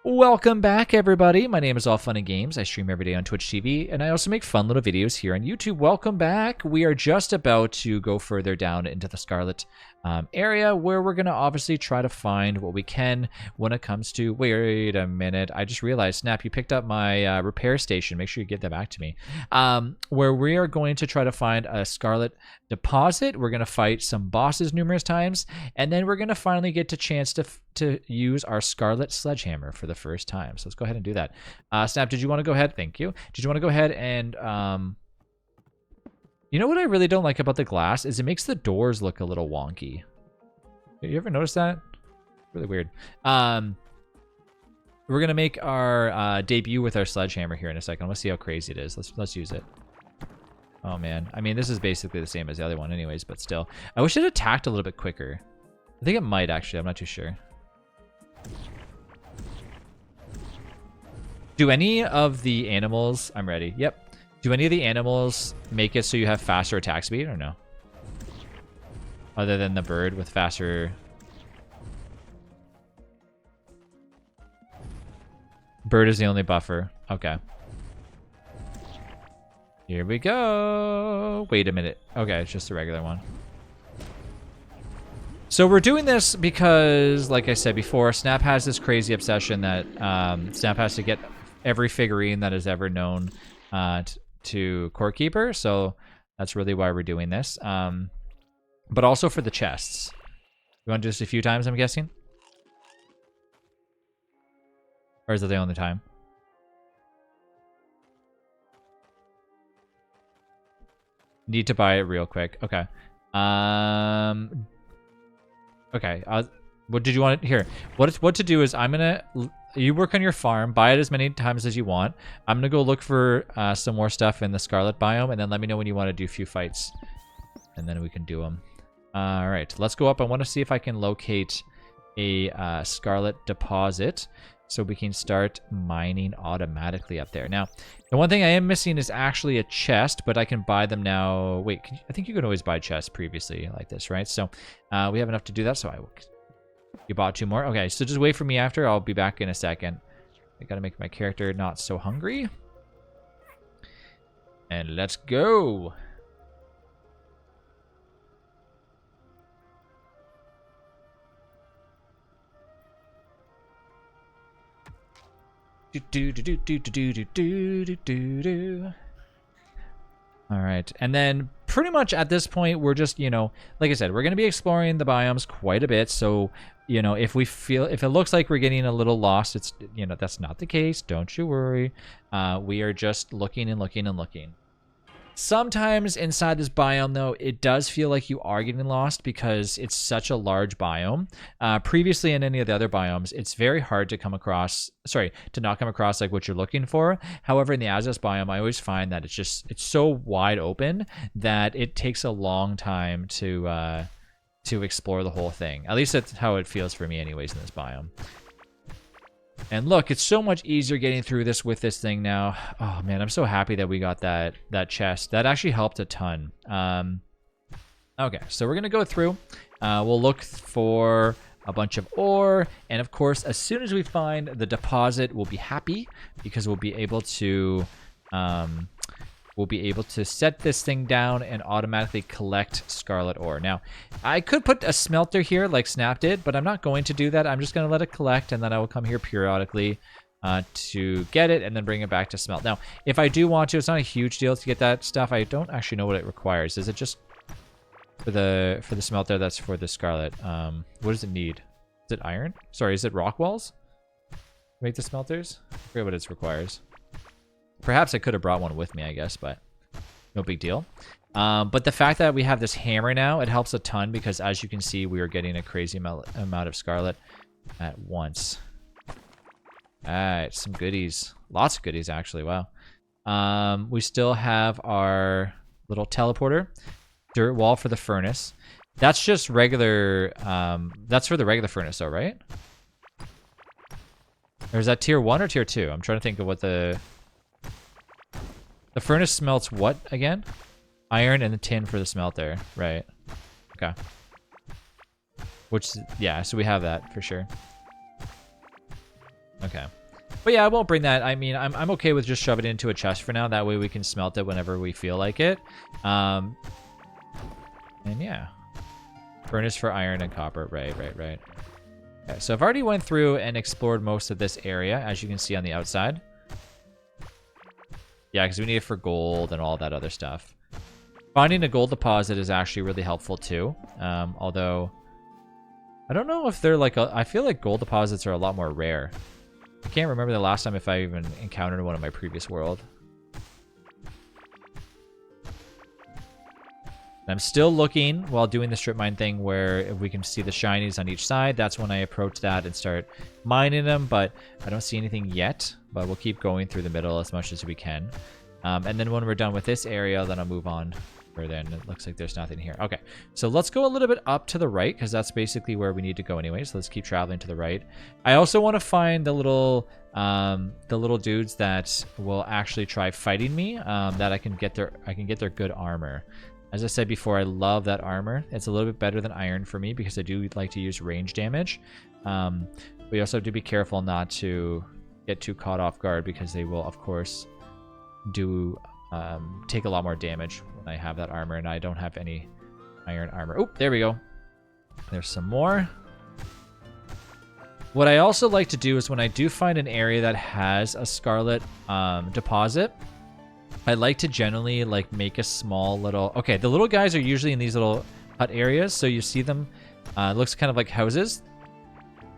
Welcome back, everybody. My name is All Fun and Games. I stream every day on Twitch TV, and I also make fun little videos here on YouTube. Welcome back. We are just about to go further down into the Scarlet area, where we're going to obviously try to find what we can when it comes to... Wait a minute. I just realized, Snap, you picked up my repair station. Make sure you get that back to me. Where we are going to try to find a Scarlet deposit. We're going to fight some bosses numerous times, and then we're going to finally get a chance to use our Scarlet Sledgehammer for the first time. So let's go ahead and do that. Snap, did you want to go ahead? Thank you. Did you want to go ahead and... You know what I really don't like about the glass is it makes the doors look a little wonky. You ever notice that? Really weird. We're going to make our debut with our sledgehammer here in a second. Let's see how crazy it is. Let's use it. Oh, man. I mean, this is basically the same as the other one anyways, but still. I wish it attacked a little bit quicker. I think it might, actually. I'm not too sure. Do any of the animals... I'm ready. Yep. Do any of the animals make it so you have faster attack speed or no? Other than the bird with faster... Bird is the only buffer. Okay. Here we go. Wait a minute. Okay, it's just a regular one. So we're doing this because, like I said before, Snap has this crazy obsession that Snap has to get every figurine that is ever known to Court Keeper. So that's really why we're doing this. But also for the chests. You want to do this a few times, I'm guessing? Or is it the only time? Need to buy it real quick. Okay. Okay. What did you want? Here. What to do is I'm gonna... You work on your farm, buy it as many times as you want. I'm gonna go look for some more stuff in the Scarlet biome, and then let me know when you want to do a few fights, and then we can do them. All right, let's go up. I want to see if I can locate a Scarlet deposit, so we can start mining automatically up there. Now, the one thing I am missing is actually a chest, but I can buy them now. Wait, I think you could always buy chests previously like this, right? So we have enough to do that, so I will... You bought 2 more? Okay, so just wait for me after. I'll be back in a second. I gotta make my character not so hungry. And let's go! All right, and then pretty much at this point, we're just, you know, like I said, we're going to be exploring the biomes quite a bit. So, you know, if it looks like we're getting a little lost, it's, you know, that's not the case. Don't you worry. We are just looking and looking and looking. Sometimes inside this biome, though, it does feel like you are getting lost because it's such a large biome. Previously in any of the other biomes, it's very hard to come across, to not come across like what you're looking for. However, in the Azos biome, I always find that it's so wide open that it takes a long time to explore the whole thing. At least that's how it feels for me anyways in this biome. And look, it's so much easier getting through this with this thing now. Oh man, I'm so happy that we got that chest. That actually helped a ton. Okay, so we're gonna go through. We'll look for a bunch of ore, and of course, as soon as we find the deposit, we'll be happy because we'll be able to set this thing down and automatically collect Scarlet ore. Now, I could put a smelter here like Snap did, but I'm not going to do that. I'm just going to let it collect, and then I will come here periodically to get it and then bring it back to smelt. Now, if I do want to, it's not a huge deal to get that stuff. I don't actually know what it requires. Is it just for the smelter that's for the Scarlet? What does it need? Is it iron? Sorry, is it rock walls? Make the smelters? I forget what it requires. Perhaps I could have brought one with me, I guess, but no big deal. But the fact that we have this hammer now, it helps a ton because, as you can see, we are getting a crazy amount of Scarlet at once. All right, some goodies. Lots of goodies, actually. Wow. We still have our little teleporter. Dirt wall for the furnace. That's just regular... that's for the regular furnace, though, right? Or is that tier 1 or tier 2? I'm trying to think of what the... The furnace smelts what again? Iron and the tin for the smelter. Right. Okay. Which, yeah, so we have that for sure. Okay. But yeah, I won't bring that. I mean, I'm okay with just shoving it into a chest for now. That way we can smelt it whenever we feel like it. And yeah. Furnace for iron and copper. Right. Okay, so I've already went through and explored most of this area, as you can see on the outside. Yeah, because we need it for gold and all that other stuff. Finding a gold deposit is actually really helpful too. Although, I don't know if they're like... I feel like gold deposits are a lot more rare. I can't remember the last time if I even encountered one in my previous world. I'm still looking while doing the strip mine thing where if we can see the shinies on each side, that's when I approach that and start mining them, but I don't see anything yet, but we'll keep going through the middle as much as we can. And then when we're done with this area, then I'll move on further, and it looks like there's nothing here. Okay, so let's go a little bit up to the right, because that's basically where we need to go anyway, so let's keep traveling to the right. I also want to find the little dudes that will actually try fighting me, that I can get their good armor. As I said before, I love that armor. It's a little bit better than iron for me because I do like to use range damage. We also have to be careful not to get too caught off guard because they will, of course, take a lot more damage when I have that armor, and I don't have any iron armor. Oh, there we go. There's some more. What I also like to do is when I do find an area that has a scarlet deposit, I like to generally like make a small little... Okay, the little guys are usually in these little hut areas, so you see them. It looks kind of like houses.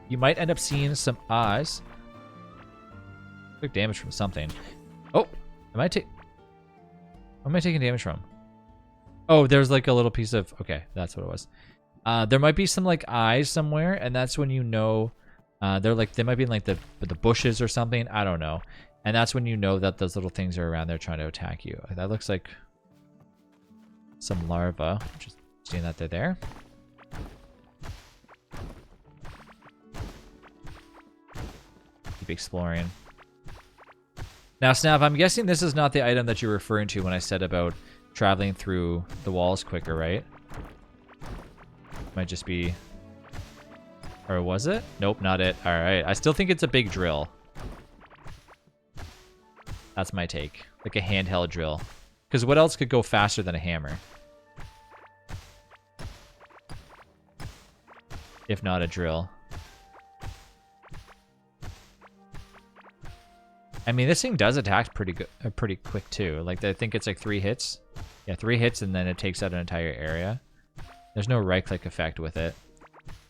You might end up seeing some eyes. Took damage from something. Oh, am I taking damage from? Oh, there's like a little piece of... Okay, that's what it was. There might be some like eyes somewhere, and that's when you know... they might be in like the bushes or something. I don't know. And that's when you know that those little things are around there trying to attack you. That looks like some larva. Just seeing that they're there. Keep exploring. Now, Snap, I'm guessing this is not the item that you're referring to when I said about traveling through the walls quicker, right? Might just be... Or was it? Nope, not it. Alright. I still think it's a big drill. That's my take. Like a handheld drill. Because what else could go faster than a hammer? If not a drill. I mean, this thing does attack pretty quick too. Like, I think it's like 3 hits. Yeah, 3 hits and then it takes out an entire area. There's no right-click effect with it.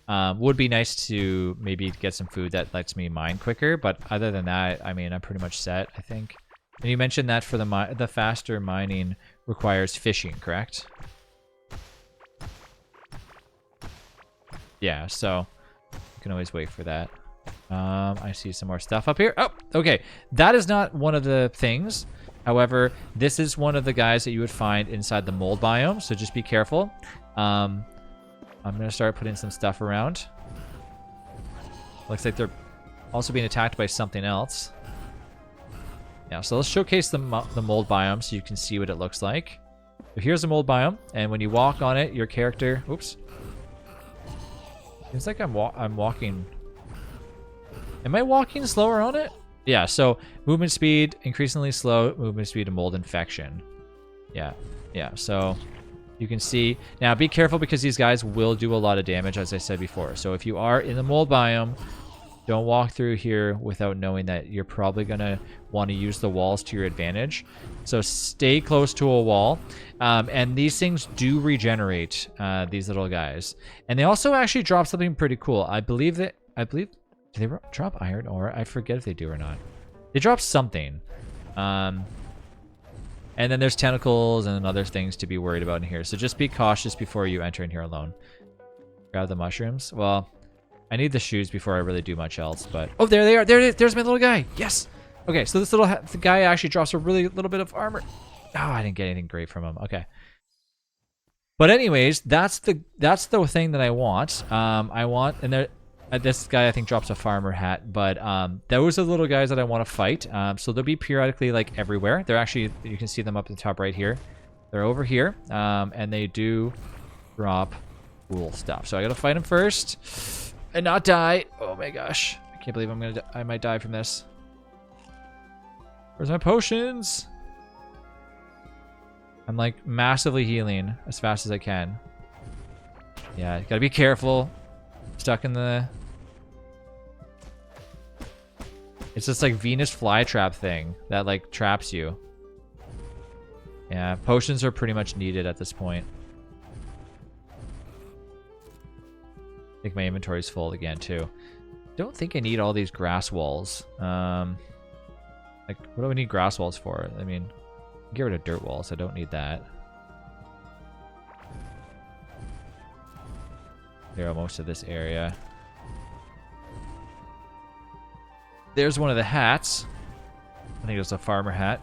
Would be nice to maybe get some food that lets me mine quicker, but other than that, I mean, I'm pretty much set, I think. And you mentioned that for the faster mining requires fishing, correct? Yeah, so you can always wait for that. I see some more stuff up here. Oh, okay. That is not one of the things. However, this is one of the guys that you would find inside the mold biome, so just be careful. I'm going to start putting some stuff around. Looks like they're also being attacked by something else. Yeah, so let's showcase the mold biome so you can see what it looks like. So here's the mold biome, and when you walk on it, your character... Oops. Seems like I'm walking... Am I walking slower on it? Yeah, so movement speed, increasingly slow, movement speed to mold infection. Yeah, so you can see. Now, be careful because these guys will do a lot of damage, as I said before. So if you are in the mold biome, don't walk through here without knowing that you're probably going to want to use the walls to your advantage. So stay close to a wall. And these things do regenerate, these little guys. And they also actually drop something pretty cool. I believe, do they drop iron ore? I forget if they do or not. They drop something. And then there's tentacles and other things to be worried about in here. So just be cautious before you enter in here alone. Grab the mushrooms. Well, I need the shoes before I really do much else, but... Oh, there they are. There's my little guy. Yes. Okay, so this little guy actually drops a really little bit of armor. Oh, I didn't get anything great from him. Okay. But anyways, that's the thing that I want. And there... this guy, I think, drops a farmer hat, but those are the little guys that I want to fight. So they'll be periodically, like, everywhere. They're actually, you can see them up at the top right here. They're over here, and they do drop cool stuff. So I gotta fight them first and not die. Oh my gosh. I Can't believe I might die from this. Where's my potions? I'm like massively healing as fast as I can. Yeah, gotta be careful. Stuck in the... It's this like Venus flytrap thing that like traps you. Yeah, potions are pretty much needed at this point. I think my inventory's full again too. Don't think I need all these grass walls. Like, what do we need grass walls for? I mean, get rid of dirt walls. I don't need that. Clear out most of this area. There's one of the hats. I think it was a farmer hat.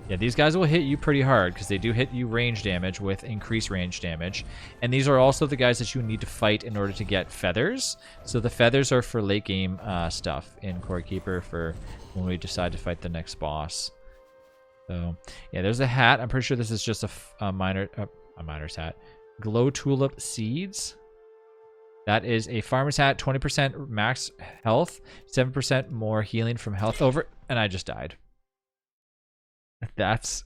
Yeah, these guys will hit you pretty hard because they do hit you range damage with increased range damage. And these are also the guys that you need to fight in order to get feathers. So the feathers are for late game stuff in Core Keeper for when we decide to fight the next boss. So yeah, there's a hat. I'm pretty sure this is just a miner's hat. Glow tulip seeds. That is a farmer's hat, 20% max health, 7% more healing from health over, and I just died. That's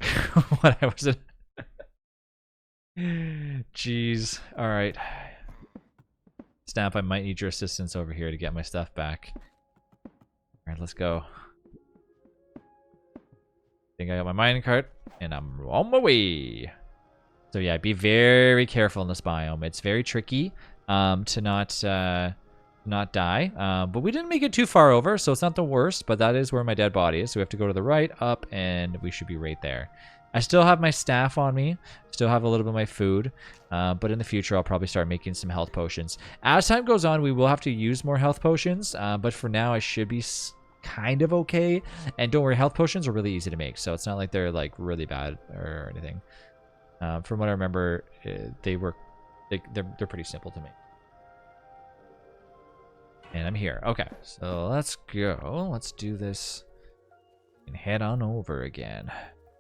what I was. Jeez. All right. Snap, I might need your assistance over here to get my stuff back. All right, let's go. Think I got my mining cart, and I'm on my way. So yeah, be very careful in this biome. It's very tricky to not die. But we didn't make it too far over, so it's not the worst, but that is where my dead body is. So we have to go to the right, up, and we should be right there. I still have my staff on me. Still have a little bit of my food. But in the future, I'll probably start making some health potions. As time goes on, we will have to use more health potions. But for now, I should be kind of okay. And don't worry, health potions are really easy to make. So it's not like they're like really bad or anything. From what I remember, they're pretty simple to make. And I'm here. Okay, so let's go. Let's do this and head on over again.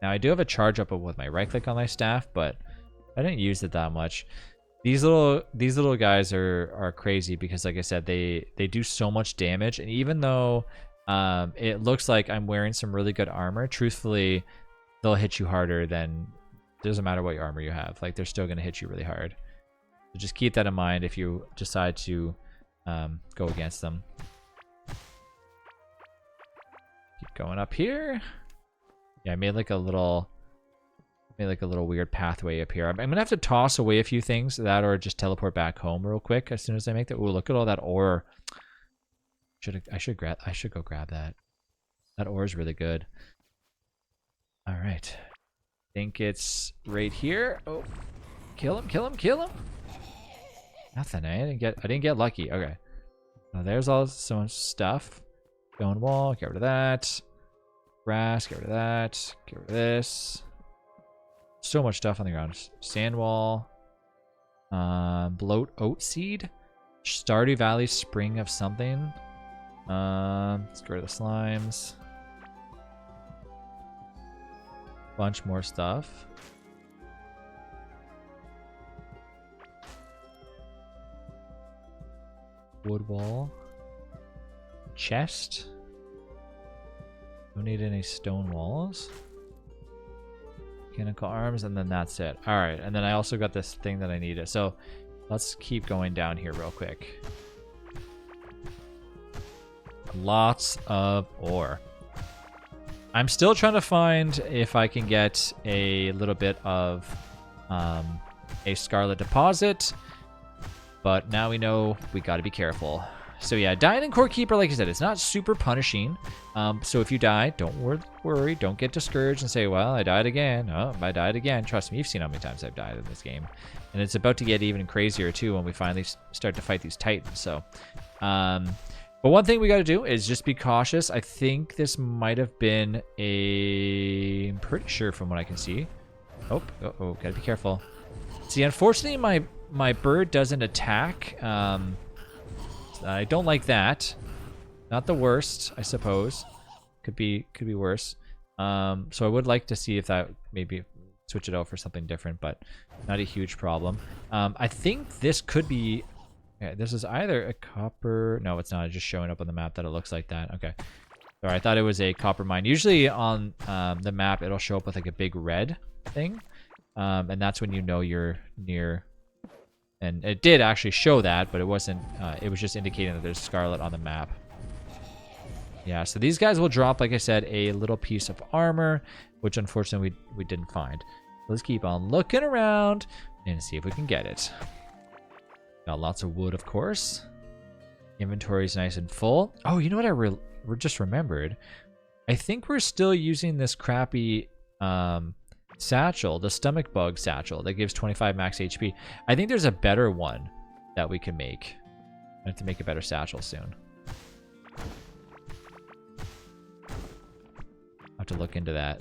Now I do have a charge up with my right click on my staff, but I didn't use it that much. These little guys are crazy because, like I said, they do so much damage. And even though it looks like I'm wearing some really good armor, truthfully, they'll hit you harder than. Doesn't matter what armor you have. Like, they're still gonna hit you really hard. So just keep that in mind if you decide to go against them. Keep going up here. Yeah, I made like a little weird pathway up here. I'm gonna have to toss away a few things that or just teleport back home real quick as soon as I make that. Ooh, look at all that ore. I should go grab that. That ore is really good. All right. Think it's right here. Oh, kill him. Nothing. I didn't get lucky. Okay. Now there's all so much stuff. Stone wall. Get rid of that. Grass. Get rid of that. Get rid of this. So much stuff on the ground. Sand wall. Bloat oat seed. Stardew Valley spring of something. Let's get rid of the slimes. Bunch more stuff. Wood wall. Chest. Don't need any stone walls. Mechanical arms, and then that's it. Alright, and then I also got this thing that I needed. So let's keep going down here real quick. Lots of ore. I'm still trying to find if I can get a little bit of a scarlet deposit, but now we know we got to be careful. So yeah, dying in Core Keeper, like I said, it's not super punishing. So if you die, don't worry, don't get discouraged and say, well, I died again. Oh, I died again. Trust me, you've seen how many times I've died in this game. And it's about to get even crazier too when we finally start to fight these titans. So, but one thing we got to do is just be cautious. I think this might have been I'm pretty sure from what I can see. Oh, gotta be careful. See, unfortunately, my bird doesn't attack. I don't like that. Not the worst, I suppose. Could be worse. So I would like to see if that maybe switch it out for something different, but not a huge problem. I think this could be Okay, this is either a copper. No, it's not. It's just showing up on the map that it looks like that. Okay. Sorry, I thought it was a copper mine. Usually on the map, it'll show up with like a big red thing. And that's when you know you're near. And it did actually show that, but it wasn't. It was just indicating that there's scarlet on the map. Yeah, so these guys will drop, like I said, a little piece of armor, which unfortunately we didn't find. Let's keep on looking around and see if we can get it. Got lots of wood, of course. Inventory's nice and full. Oh, you know what I just remembered? I think we're still using this crappy satchel, the stomach bug satchel that gives 25 max HP. I think there's a better one that we can make. I have to make a better satchel soon. I'll have to look into that.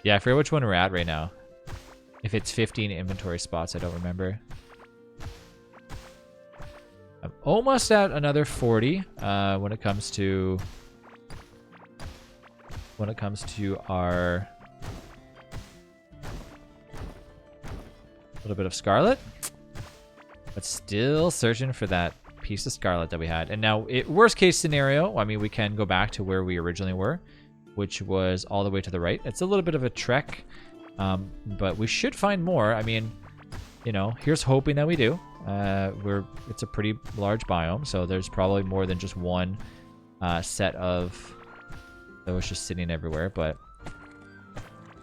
Yeah, I forget which one we're at right now. If it's 15 inventory spots, I don't remember. I'm almost at another 40 when it comes to our little bit of scarlet. But still searching for that piece of scarlet that we had. And now, worst case scenario, I mean, we can go back to where we originally were, which was all the way to the right. It's a little bit of a trek, but we should find more. I mean, you know, here's hoping that we do. It's a pretty large biome, so there's probably more than just one set of those just sitting everywhere. But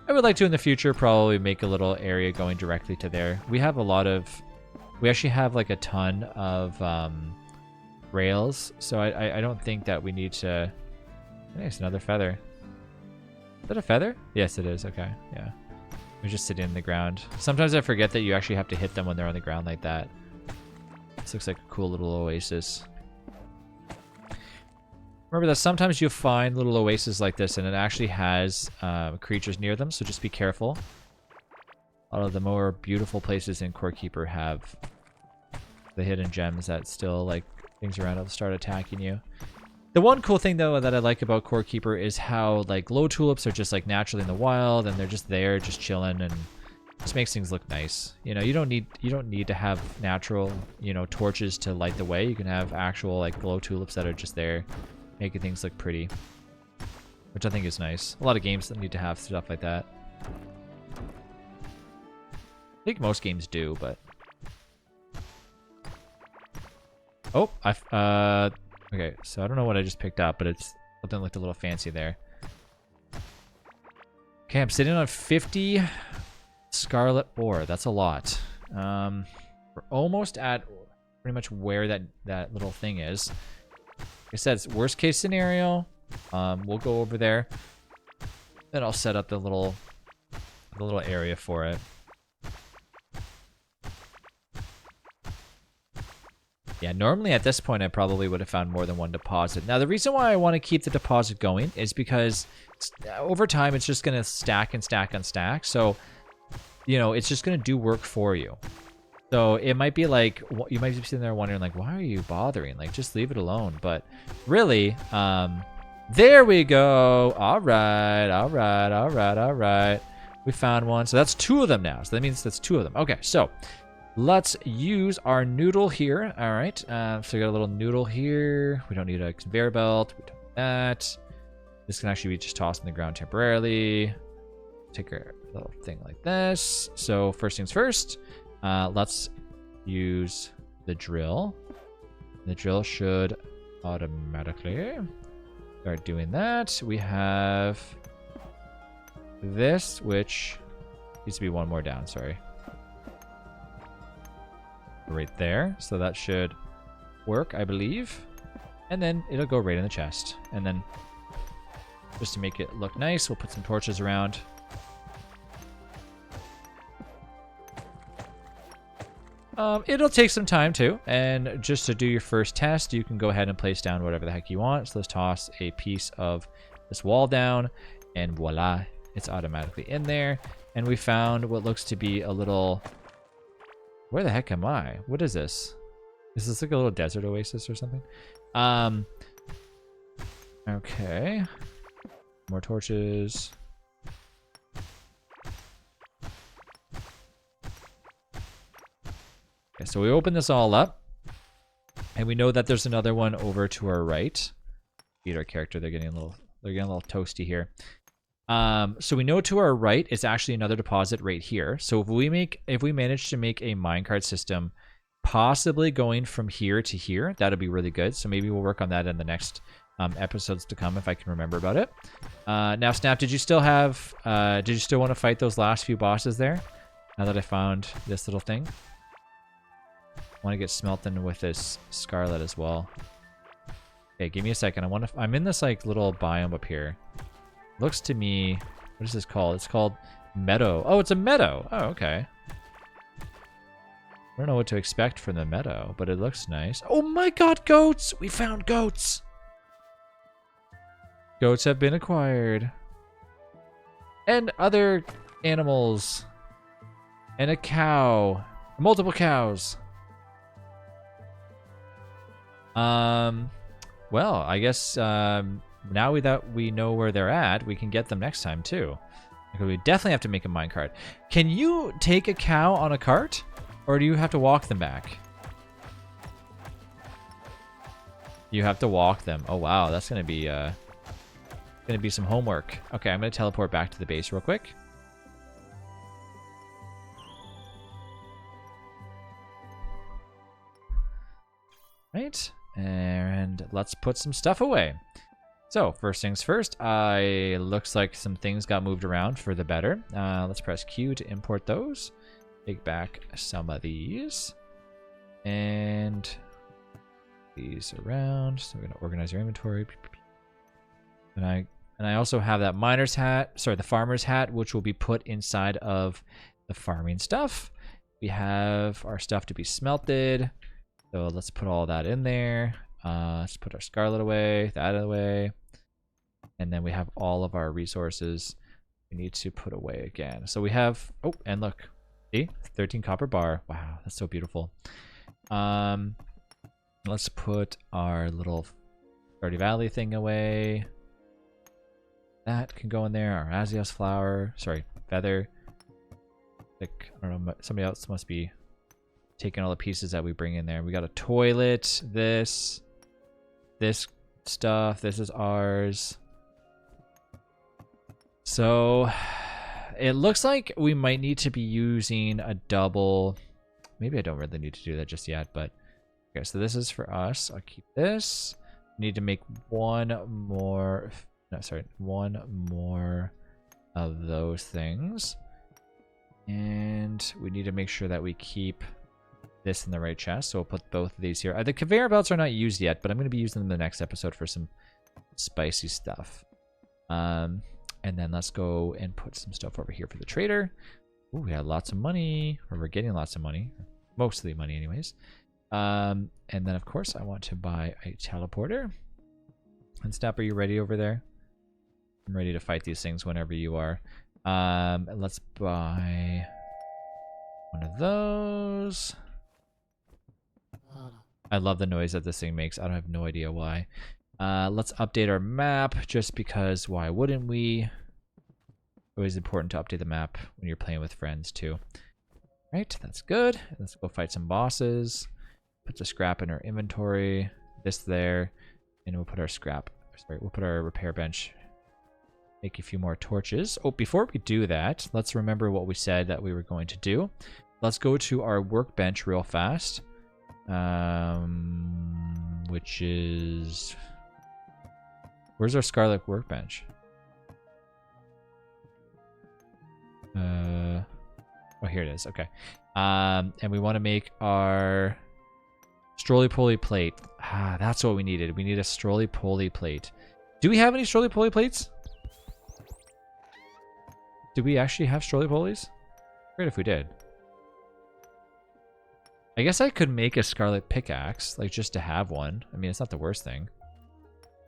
I would like to in the future probably make a little area going directly to there. We have a lot of... We actually have like a ton of rails, so I don't think that we need to... Nice, another feather. Is that a feather? Yes, it is. Okay, yeah. They're just sitting in the ground. Sometimes I forget that you actually have to hit them when they're on the ground like that. This looks like a cool little oasis. Remember that sometimes you'll find little oases like this, and it actually has creatures near them, so just be careful. A lot of the more beautiful places in Core Keeper have the hidden gems that still, like, things around will start attacking you. The one cool thing, though, that I like about Core Keeper is how, like, glow tulips are just, like, naturally in the wild, and they're just there, just chilling, and just makes things look nice. You know, you don't need to have natural, you know, torches to light the way. You can have actual, like, glow tulips that are just there, making things look pretty, which I think is nice. A lot of games that need to have stuff like that. I think most games do, but... Oh, okay, so I don't know what I just picked up, but it's something that looked a little fancy there. Okay, I'm sitting on 50 scarlet ore. That's a lot. We're almost at pretty much where that little thing is. Like I said, it's worst case scenario. We'll go over there. Then I'll set up the little area for it. Yeah, normally at this point I probably would have found more than one deposit. Now, the reason why I want to keep the deposit going is because over time it's just going to stack and stack and stack. So, you know, it's just going to do work for you. So it might be like, you might be sitting there wondering, like, why are you bothering? Like, just leave it alone. But really, there we go. All right, all right, all right, all right. We found one. So that's 2 of them now. So that means that's 2 of them. Okay, so... let's use our noodle here. All right. So we got a little noodle here. We don't need a conveyor belt. We don't need that. This can actually be just tossed in the ground temporarily. Take a little thing like this. So first things first, let's use the drill. The drill should automatically start doing that. We have this, which needs to be one more down. Sorry. Right there, so that should work, I believe, and then it'll go right in the chest. And then just to make it look nice, we'll put some torches around. It'll take some time too, and just to do your first test, you can go ahead and place down whatever the heck you want. So let's toss a piece of this wall down, and voila, it's automatically in there. And we found what looks to be a little... Where the heck am I? What is this? Is this like a little desert oasis or something? Okay. More torches. so we open this all up. And we know that there's another one over to our right. Beat our character, they're getting a little toasty here. So we know to our right is actually another deposit right here. So if we manage to make a minecart system possibly going from here to here, that'll be really good. So maybe we'll work on that in the next episodes to come if I can remember about it. Now, Snap, did you still want to fight those last few bosses there? Now that I found this little thing. I want to get smelting with this Scarlet as well. Okay, give me a second. I'm in this like little biome up here. Looks to me, what is this called? It's called Meadow. Oh, it's a meadow. Oh, okay. I don't know what to expect from the meadow, but it looks nice. Oh my god, goats! We found goats! Goats have been acquired. And other animals. And a cow. Multiple cows. Well, I guess now that we know where they're at, we can get them next time too. Because we definitely have to make a minecart. Can you take a cow on a cart, or do you have to walk them back? You have to walk them. Oh wow, that's gonna be some homework. Okay, I'm gonna teleport back to the base real quick. Right. And let's put some stuff away. So first things first, looks like some things got moved around for the better. Let's press Q to import those. Take back some of these. And these around. So we're gonna organize our inventory. And I also have that miner's hat, sorry, the farmer's hat, which will be put inside of the farming stuff. We have our stuff to be smelted. So let's put all that in there. Let's put our Scarlet away, that away. And then we have all of our resources we need to put away again. So we have, oh, and look, see, 13 copper bar. Wow, that's so beautiful. Let's put our little Stardew Valley thing away. That can go in there. Our Azios flower, sorry, feather. Like, I don't know, somebody else must be taking all the pieces that we bring in there. We got a toilet, this stuff, this is ours. So it looks like we might need to be using a double. Maybe I don't really need to do that just yet, but okay, so this is for us. I'll keep this. Need to make one more of those things. And we need to make sure that we keep this in the right chest, so we'll put both of these here. The conveyor belts are not used yet, but I'm going to be using them in the next episode for some spicy stuff. And then let's go and put some stuff over here for the trader. Ooh, we had lots of money, or we're getting lots of money, mostly money anyways. And then of course I want to buy a teleporter. And Snap, are you ready over there? I'm ready to fight these things whenever you are. Let's buy one of those. I love the noise that this thing makes. I have no idea why. Let's update our map, just because why wouldn't we? Always important to update the map when you're playing with friends too. Right, that's good. Let's go fight some bosses. Put the scrap in our inventory. This there. And we'll put our scrap. Sorry, we'll put our repair bench. Make a few more torches. Oh, before we do that, let's remember what we said that we were going to do. Let's go to our workbench real fast. Which is... Where's our Scarlet workbench? Oh, here it is. Okay. And we want to make our stroly-poly plate. Ah, that's what we needed. We need a stroly-poly plate. Do we have any stroly-poly plates? Do we actually have stroly-polies? Great if we did. I guess I could make a Scarlet pickaxe, like just to have one. I mean, it's not the worst thing.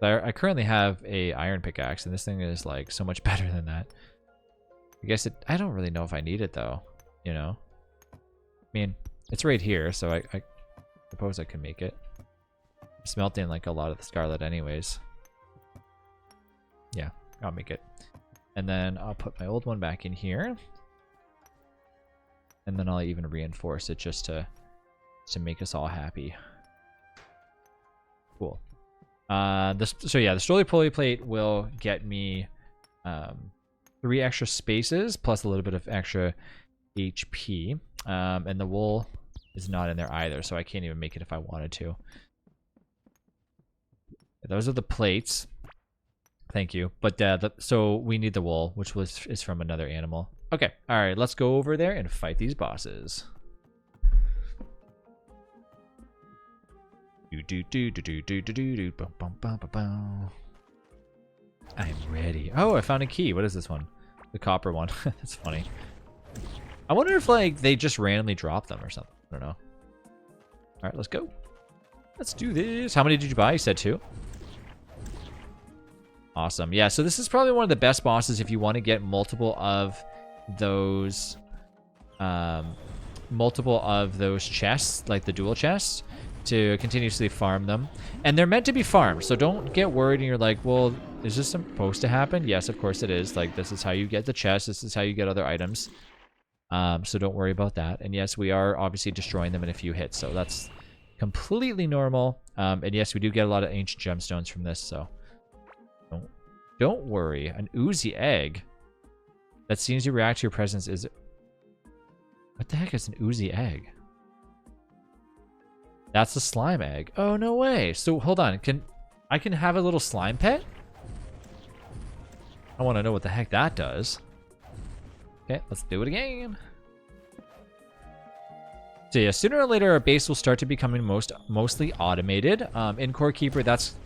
I currently have a iron pickaxe, and this thing is like so much better than that. I guess I don't really know if I need it though, you know? I mean, it's right here, so I suppose I can make it. I'm smelting like a lot of the Scarlet anyways. Yeah, I'll make it. And then I'll put my old one back in here. And then I'll even reinforce it just to to make us all happy. Cool. So yeah, the story-poly plate will get me 3 extra spaces plus a little bit of extra HP. And the wool is not in there either, so I can't even make it if I wanted to. Those are the plates. Thank you. But so we need the wool, which is from another animal. Okay, all right, let's go over there and fight these bosses. I'm ready. Oh, I found a key. What is this one? The copper one. That's funny. I wonder if like they just randomly drop them or something. I don't know. All right, let's go. Let's do this. How many did you buy? You said 2. Awesome. Yeah, so this is probably one of the best bosses if you want to get multiple of those chests, like the dual chests, to continuously farm them. And they're meant to be farmed, so don't get worried and you're like, well, is this supposed to happen? Yes, of course it is. Like, this is how you get the chest. This is how you get other items. So don't worry about that. And yes, we are obviously destroying them in a few hits, so that's completely normal. And yes, we do get a lot of ancient gemstones from this, so don't worry. An oozy egg that seems to react to your presence is... What the heck is an oozy egg? That's a slime egg. Oh, no way. So hold on. I can have a little slime pet? I want to know what the heck that does. Okay, let's do it again. So yeah, sooner or later our base will start to becoming mostly automated. In Core Keeper, that's,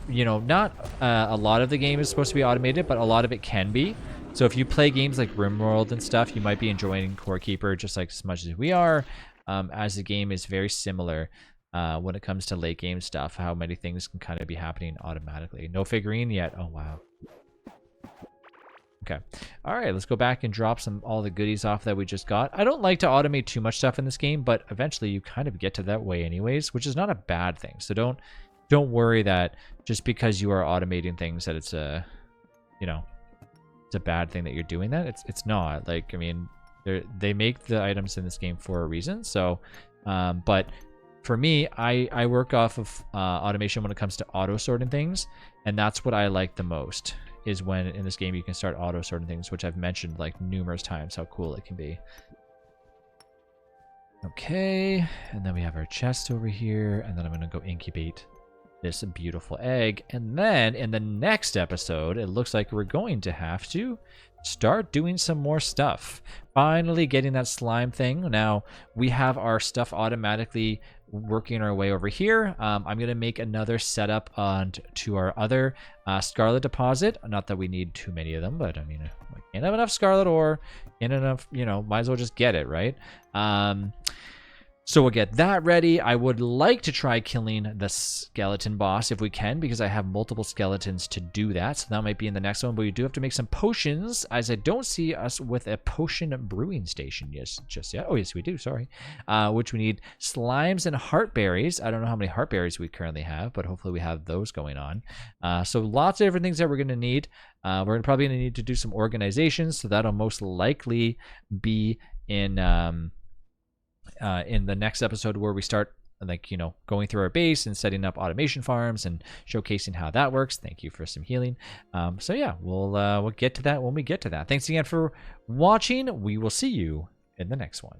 you know, not a lot of the game is supposed to be automated, but a lot of it can be. So if you play games like RimWorld and stuff, you might be enjoying Core Keeper just like as much as we are, as the game is very similar when it comes to late game stuff, how many things can kind of be happening automatically. No figurine yet. Oh, wow. Okay. All right, let's go back and drop all the goodies off that we just got. I don't like to automate too much stuff in this game, but eventually you kind of get to that way anyways, which is not a bad thing. So don't worry that just because you are automating things that it's a, you know, it's a bad thing that you're doing that. It's not. Like, I mean, they make the items in this game for a reason. So, but for me, I work off of automation when it comes to auto sorting things, and that's what I like the most. Is when in this game you can start auto sorting things, which I've mentioned like numerous times how cool it can be. Okay, and then we have our chest over here, and then I'm gonna go incubate this beautiful egg, and then in the next episode it looks like we're going to have to start doing some more stuff. Finally getting that slime thing. Now we have our stuff automatically working our way over here. I'm going to make another setup to our other scarlet deposit. Not that we need too many of them, but I mean, we can't have enough scarlet ore, can't enough, you know, might as well just get it, right? So we'll get that ready. I would like to try killing the skeleton boss if we can, because I have multiple skeletons to do that. So that might be in the next one, but we do have to make some potions, as I don't see us with a potion brewing station just yet. Oh, yes, we do, sorry. Which we need slimes and heartberries. I don't know how many heartberries we currently have, but hopefully we have those going on. So lots of different things that we're going to need. We're probably going to need to do some organization, so that'll most likely be in the next episode, where we start, like, you know, going through our base and setting up automation farms and showcasing how that works. Thank you for some healing. So yeah, we'll get to that when we get to that. Thanks again for watching. We will see you in the next one.